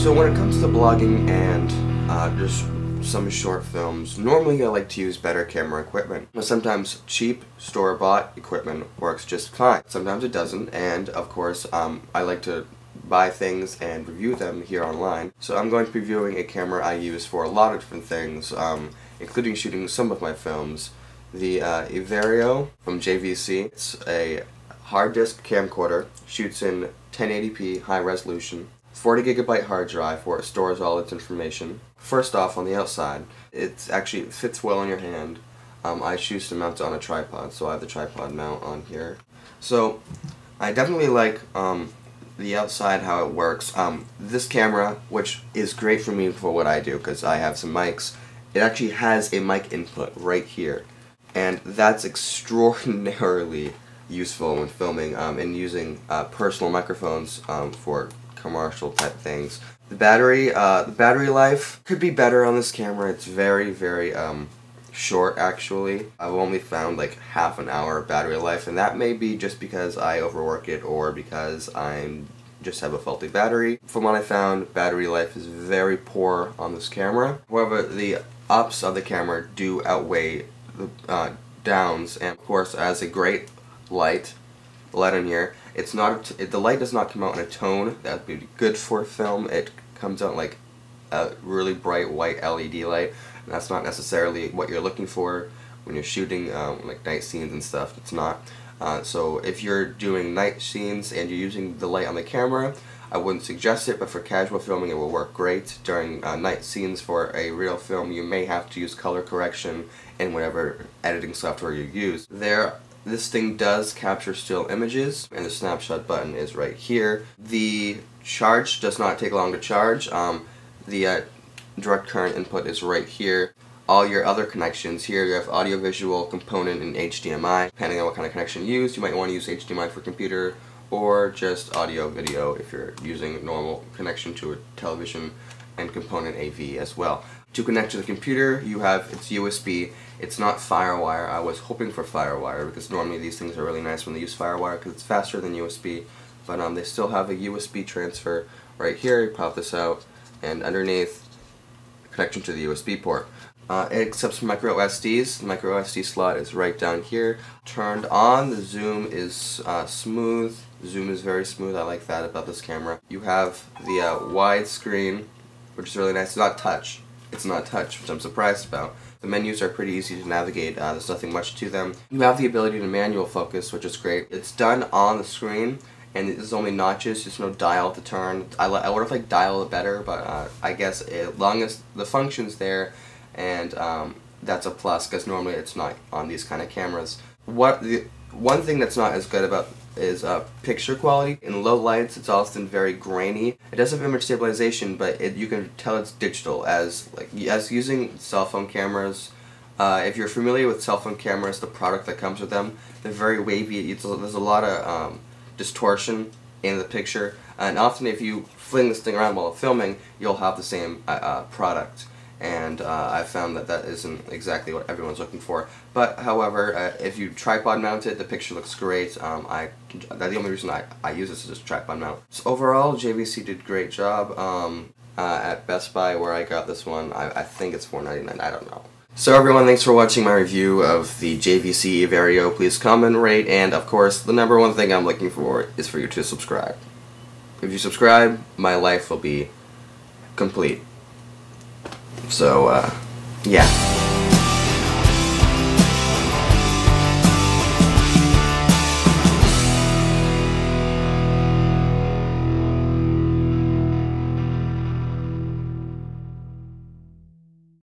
So when it comes to blogging and just some short films, normally I like to use better camera equipment. But sometimes cheap store-bought equipment works just fine. Sometimes it doesn't, and of course I like to buy things and review them here online. So I'm going to be reviewing a camera I use for a lot of different things, including shooting some of my films. The Everio from JVC. It's a hard disk camcorder, shoots in 1080p high resolution, 40GB hard drive where it stores all its information. First off, on the outside, it fits well in your hand. I choose to mount it on a tripod, so I have the tripod mount on here. So I definitely like the outside, how it works. This camera, which is great for me for what I do because I have some mics, it actually has a mic input right here, and that's extraordinarily useful when filming and using personal microphones for commercial type things. The battery life could be better on this camera. It's very short actually. I've only found like half an hour battery life, and that may be just because I overwork it or because I just have a faulty battery. From what I found, battery life is very poor on this camera. However, the ups of the camera do outweigh the downs, and of course it has a great light on here. It's not the light does not come out in a tone that would be good for film. It comes out like a really bright white LED light, and that's not necessarily what you're looking for when you're shooting like night scenes and stuff. It's not. So if you're doing night scenes and you're using the light on the camera, I wouldn't suggest it, but for casual filming it will work great. During night scenes for a real film, you may have to use color correction in whatever editing software you use. This thing does capture still images, and the snapshot button is right here. The charge does not take long to charge. The direct current input is right here. All your other connections here, you have audio-visual component and HDMI. Depending on what kind of connection you use, you might want to use HDMI for computer or just audio-video if you're using normal connection to a television, and component AV as well. To connect to the computer, it's USB. It's not FireWire. I was hoping for FireWire because normally these things are really nice when they use FireWire because it's faster than USB. But they still have a USB transfer right here. You pop this out, and underneath, connection to the USB port. It accepts micro SDs. The micro SD slot is right down here. Turned on, the zoom is smooth. Zoom is very smooth. I like that about this camera. You have the widescreen, which is really nice. It's not touch. It's not touch, which I'm surprised about. The menus are pretty easy to navigate. There's nothing much to them. You have the ability to manual focus, which is great. It's done on the screen, and there's only notches. There's no dial to turn. I would have liked dial it better, but I guess as long as the function's there, and that's a plus because normally it's not on these kind of cameras. One thing that's not as good about is picture quality. In low lights, it's often very grainy. It does have image stabilization, but you can tell it's digital. As using cell phone cameras, if you're familiar with cell phone cameras, the product that comes with them, they're very wavy. There's a lot of distortion in the picture, and often if you fling this thing around while filming, you'll have the same product. And I found that isn't exactly what everyone's looking for. But however, if you tripod mount it, the picture looks great. That's the only reason I use this as a tripod mount. So overall, JVC did a great job. At Best Buy, where I got this one, I think it's $4.99. I don't know. So everyone, thanks for watching my review of the JVC Everio. Please comment, rate, and of course, the #1 thing I'm looking for is for you to subscribe. If you subscribe, my life will be complete. So, yeah.